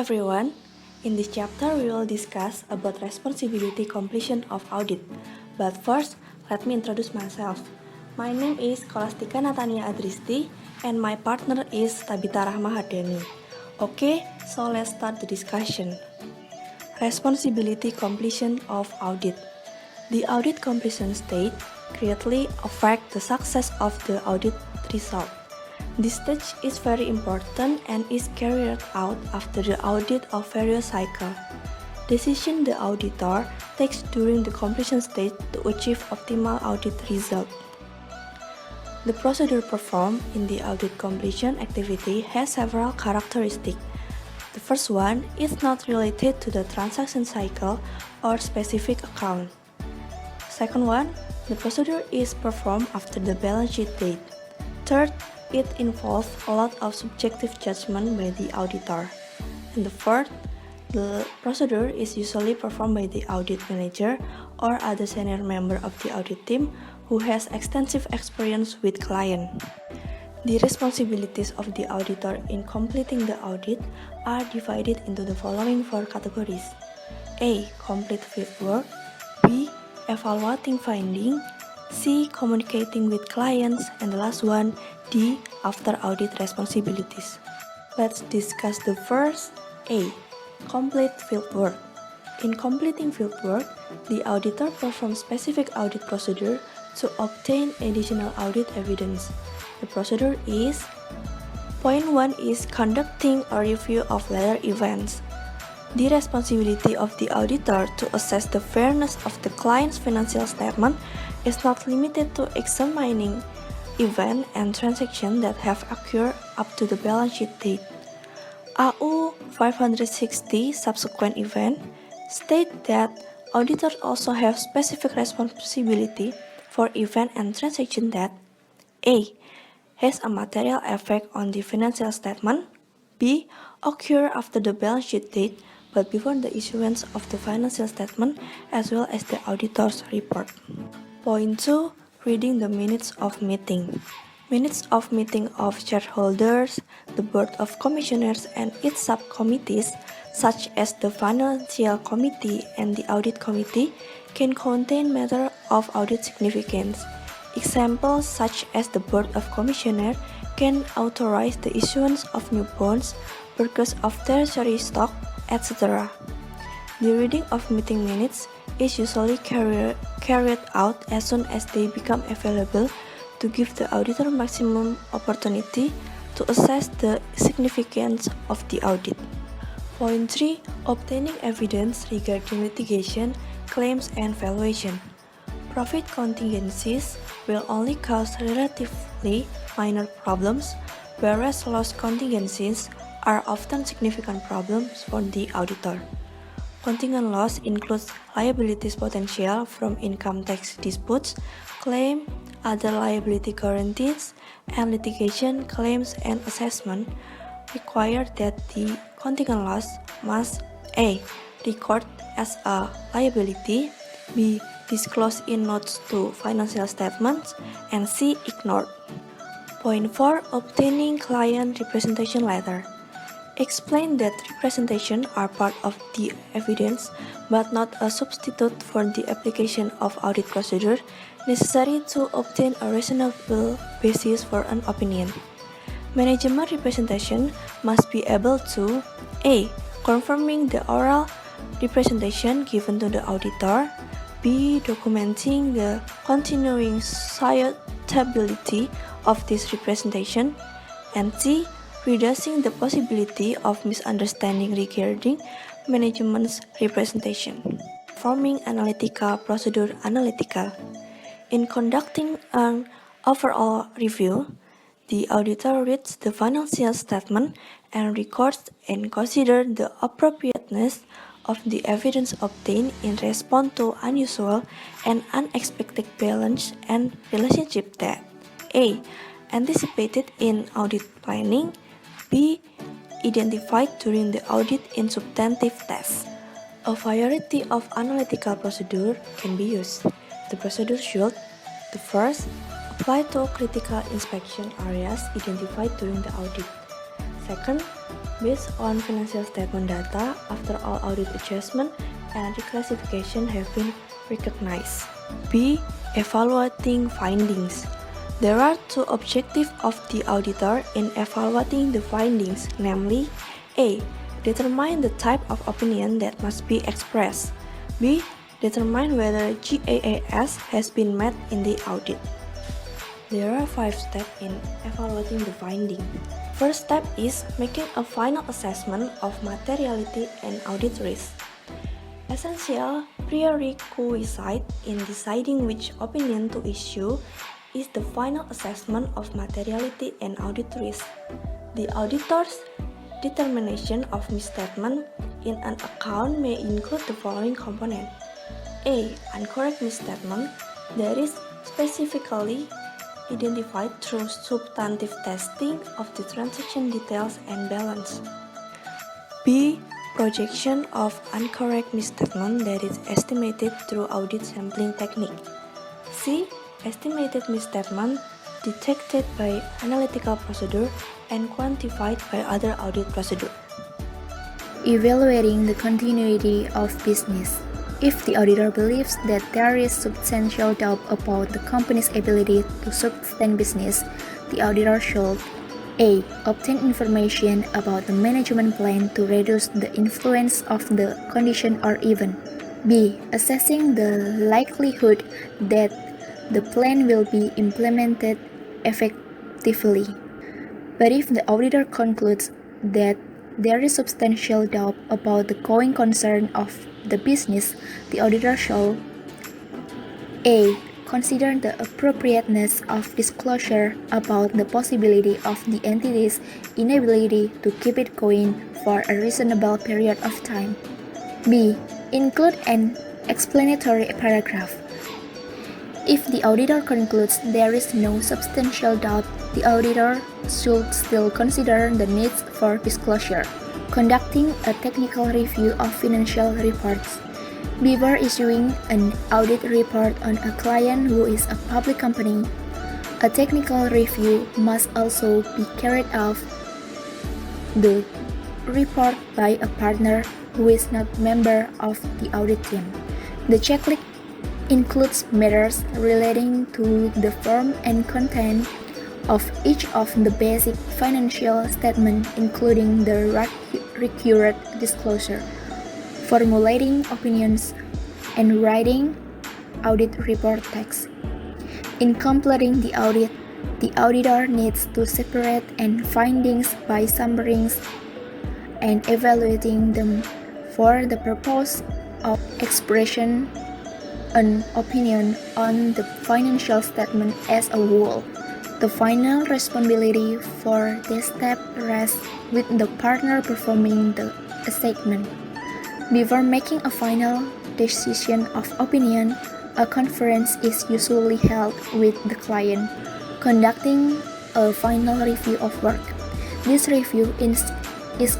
everyone. In this chapter, we will discuss about responsibility completion of audit. But first, let me introduce myself. My name is Kolastika Natania Adristi and my partner is Tabita Rahmahardeni. Okay, so let's start the discussion. Responsibility completion of audit. The audit completion stage greatly affects the success of the audit result. This stage is very important and is carried out after the audit of various cycles. Decision the auditor takes during the completion stage to achieve optimal audit result. The procedure performed in the audit completion activity has several characteristics. The first one is not related to the transaction cycle or specific account. Second one, the procedure is performed after the balance sheet date. Third, it involves a lot of subjective judgment by the auditor. And the fourth, the procedure is usually performed by the audit manager or other senior member of the audit team who has extensive experience with client. The responsibilities of the auditor in completing the audit are divided into the following four categories. A. Complete field work. B. Evaluating finding. C. Communicating with clients. And the last one, D. After audit responsibilities. Let's discuss the first. A. Complete field work. In completing field work, the auditor performs specific audit procedure to obtain additional audit evidence. The procedure is: Point 1 is conducting a review of later events. The responsibility of the auditor to assess the fairness of the client's financial statement is not limited to examining events and transactions that have occurred up to the balance sheet date. AU 560 subsequent event state that auditors also have specific responsibility for events and transactions that A. Has a material effect on the financial statement. B. Occur after the balance sheet date but before the issuance of the financial statement as well as the auditor's report. Point 2. Reading the minutes of meeting. Minutes of meeting of shareholders, the Board of Commissioners and its subcommittees such as the Financial Committee and the Audit Committee can contain matters of audit significance. Examples such as the Board of Commissioners can authorize the issuance of new bonds, purchase of treasury stock, etc. The reading of meeting minutes is usually carried out as soon as they become available to give the auditor maximum opportunity to assess the significance of the audit. Point 3. Obtaining evidence regarding litigation, claims and valuation. Profit contingencies will only cause relatively minor problems, whereas loss contingencies are often significant problems for the auditor. Contingent loss includes liabilities potential from income tax disputes, claim, other liability guarantees, and litigation claims and assessment require that the contingent loss must A. Record as a liability, B. Disclosed in notes to financial statements, and C. Ignored. Point 4. Obtaining client representation letter. Explain that representation are part of the evidence but not a substitute for the application of audit procedure necessary to obtain a reasonable basis for an opinion. Management representation must be able to A. Confirming the oral representation given to the auditor, B. Documenting the continuing suitability of this representation, and C. Reducing the possibility of misunderstanding regarding management's representation. Performing analytical procedure analytical. In conducting an overall review, the auditor reads the financial statement and records and considers the appropriateness of the evidence obtained in response to unusual and unexpected balance and relationship that A. Anticipated in audit planning, B. Identified during the audit in substantive tests. A variety of analytical procedure can be used. The procedure should: the first, apply to critical inspection areas identified during the audit. Second, Based on financial statement data, after all audit adjustment and reclassification have been recognized. B. Evaluating findings. There are two objectives of the auditor in evaluating the findings, namely A. Determine the type of opinion that must be expressed. B. Determine whether GAAP has been met in the audit. There are 5 steps in evaluating the finding. First step is making a final assessment of materiality and audit risk. Essential prerequisite in deciding which opinion to issue is the final assessment of materiality and audit risk. The auditor's determination of misstatement in an account may include the following component. A. Incorrect misstatement that is specifically identified through substantive testing of the transaction details and balance. B. Projection of incorrect misstatement that is estimated through audit sampling technique. C. Estimated misstatement detected by analytical procedure and quantified by other audit procedure. Evaluating the continuity of business. If the auditor believes that there is substantial doubt about the company's ability to sustain business, the auditor should A. Obtain information about the management plan to reduce the influence of the condition or event. B. Assessing the likelihood that the plan will be implemented effectively. But if the auditor concludes that there is substantial doubt about the going concern of the business, the auditor shall A. Consider the appropriateness of disclosure about the possibility of the entity's inability to keep it going for a reasonable period of time. B. Include an explanatory paragraph. If the auditor concludes there is no substantial doubt, the auditor should still consider the need for disclosure. Conducting a technical review of financial reports. Before issuing an audit report on a client who is a public company, a technical review must also be carried out. The report by a partner who is not member of the audit team. The checklist includes matters relating to the form and content of each of the basic financial statements, including the required disclosure, formulating opinions, and writing audit report text. In completing the audit, the auditor needs to separate and findings by summaries and evaluating them for the purpose of expression an opinion on the financial statement as a whole. The final responsibility for this step rests with the partner performing the statement. Before making a final decision of opinion, a conference is usually held with the client, conducting a final review of work. This review is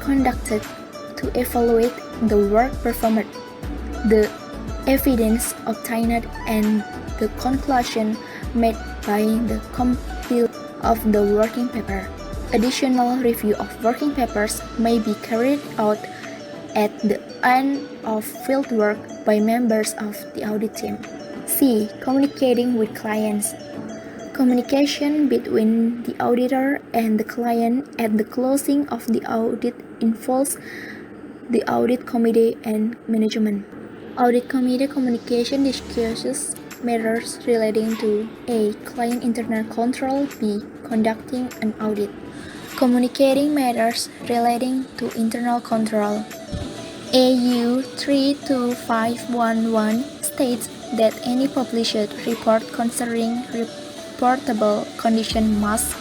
conducted to evaluate the work performed, the evidence obtained, and the conclusion made by the compile of the working paper. Additional review of working papers may be carried out at the end of field work by members of the audit team. C. Communicating with clients. Communication between the auditor and the client at the closing of the audit involves the audit committee and management. Audit committee communication discusses matters relating to A. Client internal control. B. Conducting an audit. Communicating matters relating to internal control. AU 32511 states that any published report concerning reportable condition must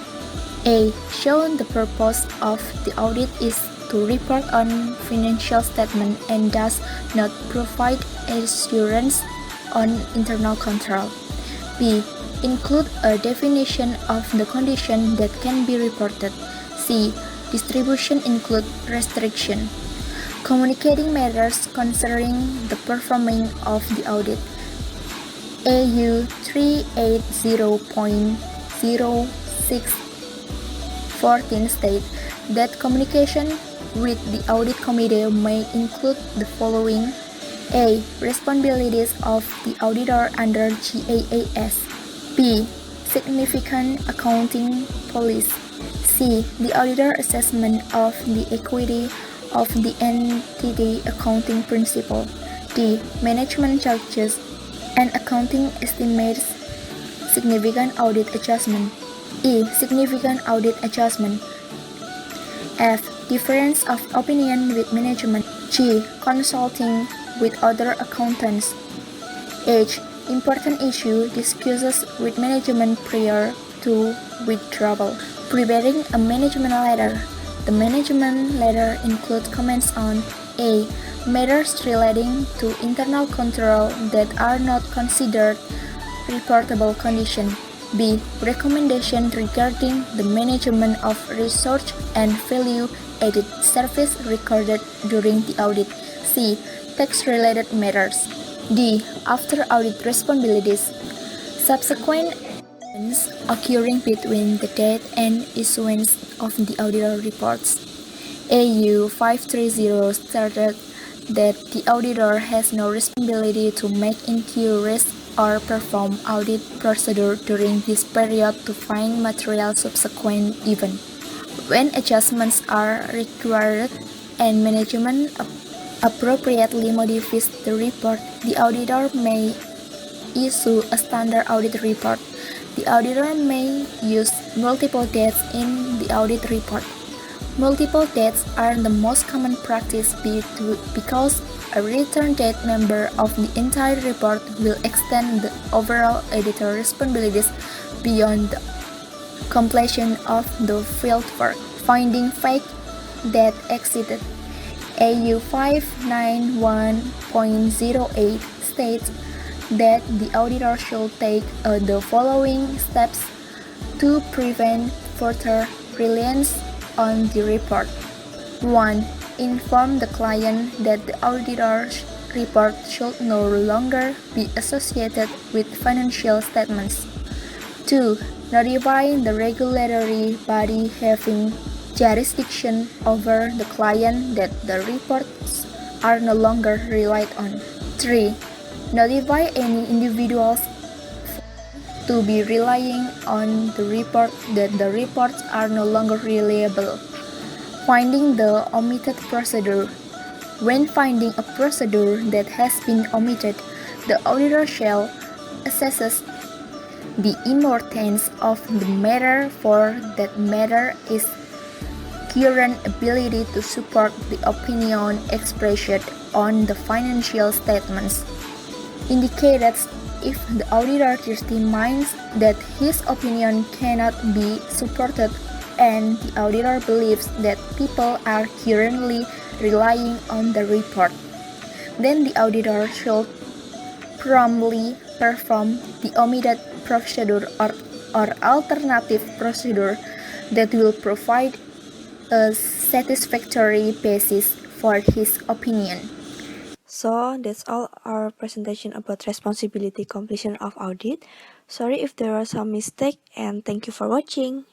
A. Show the purpose of the audit is to report on financial statement and does not provide assurance on internal control. B. Include a definition of the condition that can be reported. C. Distribution include restriction. Communicating matters concerning the performing of the audit. AU 380.0614 states that communication with the audit committee may include the following. A. Responsibilities of the auditor under GAAP. B. Significant accounting policy. C. The auditor assessment of the equity of the entity accounting principle. D. Management charges and accounting estimates. Significant audit adjustment. E. Significant audit adjustment. F. Difference of opinion with management. G. Consulting with other accountants. H. Important issue discusses with management prior to withdrawal. Preparing a management letter. The management letter includes comments on A. Matters relating to internal control that are not considered reportable condition. B. Recommendation regarding the management of research and value-added service recorded during the audit. C. Tax-related matters. D. After audit responsibilities. Subsequent events occurring between the date and issuance of the auditor reports. AU 530 stated that the auditor has no responsibility to make inquiries or perform audit procedure during this period to find material subsequent event. When adjustments are required and management appropriately modifies the report, the auditor may issue a standard audit report. The auditor may use multiple dates in the audit report. Multiple dates are the most common practice because a return date number of the entire report will extend the overall editor responsibilities beyond the completion of the field work. Finding fact that exceeded AU 591.08 states that the auditor should take the following steps to prevent further reliance on the report. 1. Inform the client that the auditor's report should no longer be associated with financial statements. 2. Notify the regulatory body having jurisdiction over the client that the reports are no longer relied on. 3. Notify any individuals to be relying on the report that the reports are no longer reliable. Finding the omitted procedure. When finding a procedure that has been omitted, the auditor shall assess the importance of the matter for that matter is current ability to support the opinion expressed on the financial statements. Indicated if the auditor determines that his opinion cannot be supported and the auditor believes that people are currently relying on the report, then the auditor should promptly perform the omitted procedure or alternative procedure that will provide a satisfactory basis for his opinion. So that's all our presentation about responsibility completion of audit. Sorry if there was some mistake and thank you for watching.